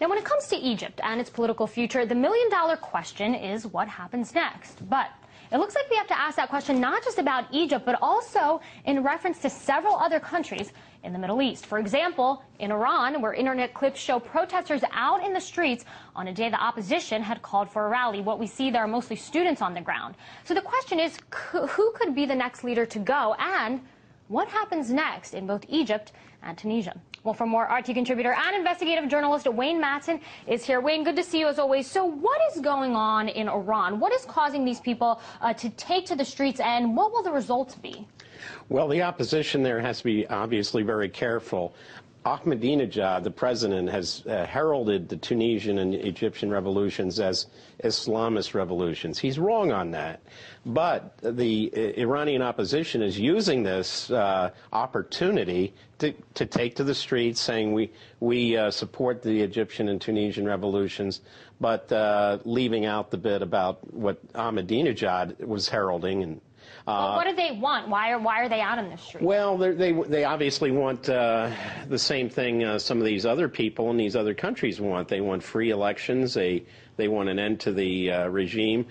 Now, when it comes to Egypt and its political future, the million-dollar question is what happens next. But it looks like we have to ask that question not just about Egypt, but also in reference to several other countries in the Middle East. For example, in Iran, where internet clips show protesters out in the streets on a day the opposition had called for a rally. What we see there are mostly students on the ground. So the question is, who could be the next leader to go, and what happens next in both Egypt and Tunisia? Well, for more, RT contributor and investigative journalist Wayne Madsen is here. Wayne, good to see you as always. So what is going on in Iran? What is causing these people to take to the streets, and what will the results be? Well, the opposition there has to be obviously very careful. Ahmadinejad, the president, has heralded the Tunisian and Egyptian revolutions as Islamist revolutions. He's wrong on that. But the Iranian opposition is using this opportunity to take to the streets, saying we support the Egyptian and Tunisian revolutions, but leaving out the bit about what Ahmadinejad was heralding. And well, what do they want? Why are they out in the street? Well, they obviously want the same thing some of these other people in these other countries want. They want free elections. They want an end to the regime.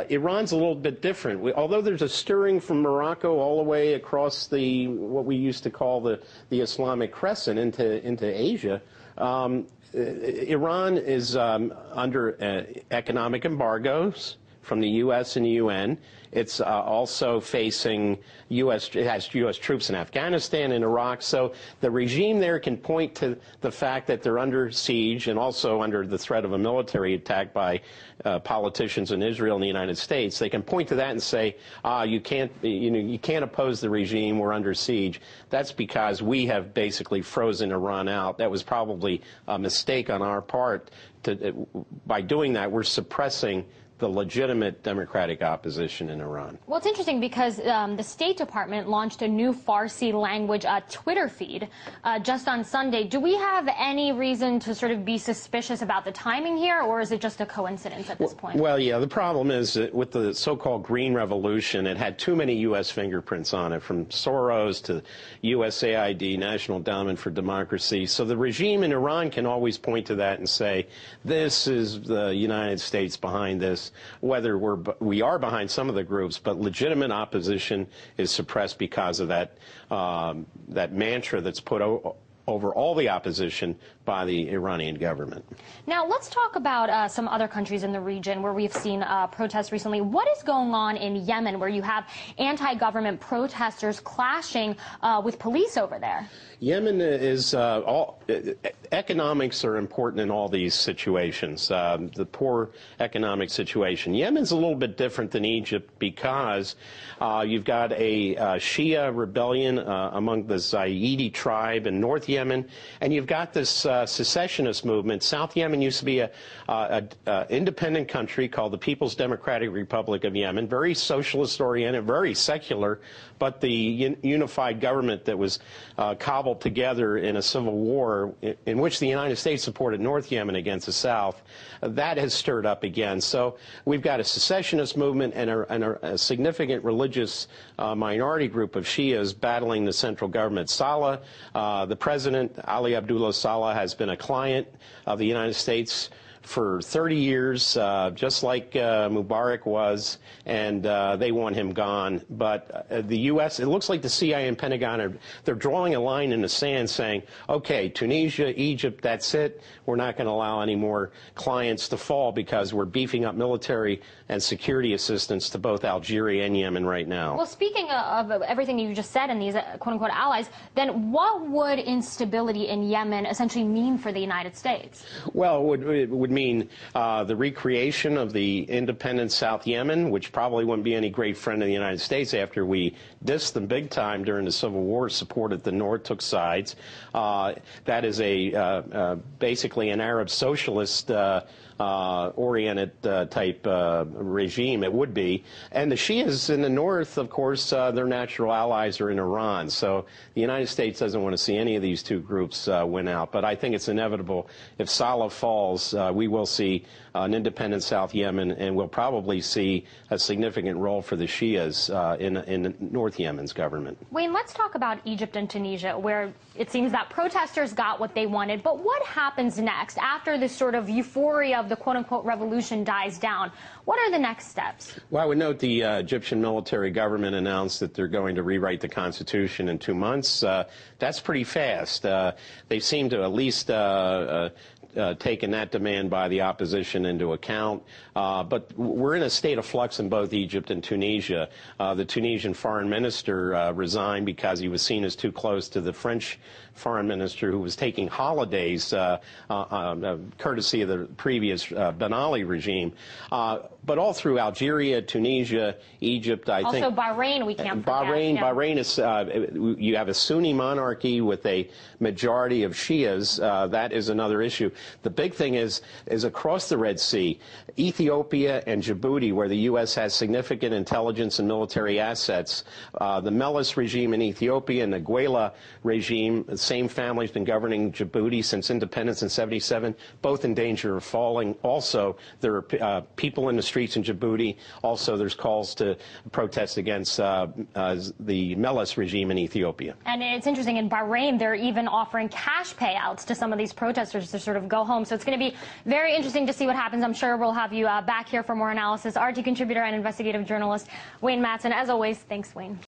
Iran's a little bit different. Although there's a stirring from Morocco all the way across what we used to call the Islamic Crescent into Asia, Iran is under economic embargoes from the U.S. and the UN. It's also facing it has U.S. troops in Afghanistan and Iraq. So the regime there can point to the fact that they're under siege and also under the threat of a military attack by politicians in Israel and the United States. They can point to that and say, you can't oppose the regime. We're under siege. That's because we have basically frozen Iran out. That was probably a mistake on our part. By doing that, we're suppressing the legitimate democratic opposition in Iran. Well, it's interesting because the State Department launched a new Farsi language Twitter feed just on Sunday. Do we have any reason to sort of be suspicious about the timing here, or is it just a coincidence at this point? Well, yeah, the problem is that with the so-called Green Revolution, it had too many U.S. fingerprints on it, from Soros to USAID, National Endowment for Democracy. So the regime in Iran can always point to that and say, this is the United States behind this. Whether we are behind some of the groups, but legitimate opposition is suppressed because of that mantra that's put over all the opposition by the Iranian government. Now, let's talk about some other countries in the region where we've seen protests recently. What is going on in Yemen, where you have anti-government protesters clashing with police over there? Yemen is economics are important in all these situations. The poor economic situation. Yemen's a little bit different than Egypt because you've got a Shia rebellion among the Zaidi tribe in North Yemen, and you've got this secessionist movement. South Yemen used to be an independent country called the People's Democratic Republic of Yemen, very socialist-oriented, very secular, but the unified government that was cobbled together in a civil war in which the United States supported North Yemen against the South, that has stirred up again. So we've got a secessionist movement and a significant religious minority group of Shias battling the central government. Saleh, the president, Ali Abdullah Saleh, has been a client of the United States for 30 years, just like Mubarak was, and they want him gone. But the U.S., it looks like the CIA and Pentagon they're drawing a line in the sand saying, okay, Tunisia, Egypt, that's it. We're not going to allow any more clients to fall because we're beefing up military and security assistance to both Algeria and Yemen right now. Well, speaking of everything you just said and these quote-unquote allies, then what would instability in Yemen essentially mean for the United States? Well, it would mean the recreation of the independent South Yemen, which probably wouldn't be any great friend of the United States after we dissed them big time during the Civil War, supported the North, took sides. That is basically an Arab socialist oriented type regime, it would be. And the Shias in the north, of course, their natural allies are in Iran. So the United States doesn't want to see any of these two groups win out. But I think it's inevitable. If Saleh falls, we will see an independent South Yemen, and we'll probably see a significant role for the Shias in North Yemen's government. Wayne, let's talk about Egypt and Tunisia, where it seems that protesters got what they wanted. But what happens next after this sort of euphoria of the quote-unquote revolution dies down? What are the next steps? Well, I would note the Egyptian military government announced that they're going to rewrite the constitution in 2 months. That's pretty fast. They seem to at least taken that demand by the opposition into account. But we're in a state of flux in both Egypt and Tunisia. The Tunisian foreign minister resigned because he was seen as too close to the French foreign minister, who was taking holidays courtesy of the previous Ben Ali regime. But all through Algeria, Tunisia, Egypt, I think. Also Bahrain, we can't forget. Bahrain is, you have a Sunni monarchy with a majority of Shias. That is another issue. The big thing is across the Red Sea, Ethiopia and Djibouti, where the U.S. has significant intelligence and military assets. The MELES regime in Ethiopia and the Guela regime, the same family's been governing Djibouti since independence in '77, both in danger of falling. Also, there are people in the streets in Djibouti. Also, there's calls to protest against the MELES regime in Ethiopia. And it's interesting, in Bahrain, they're even offering cash payouts to some of these protesters to sort of go home. So it's going to be very interesting to see what happens. I'm sure we'll have you back here for more analysis. RT contributor and investigative journalist Wayne Madsen. As always, thanks, Wayne.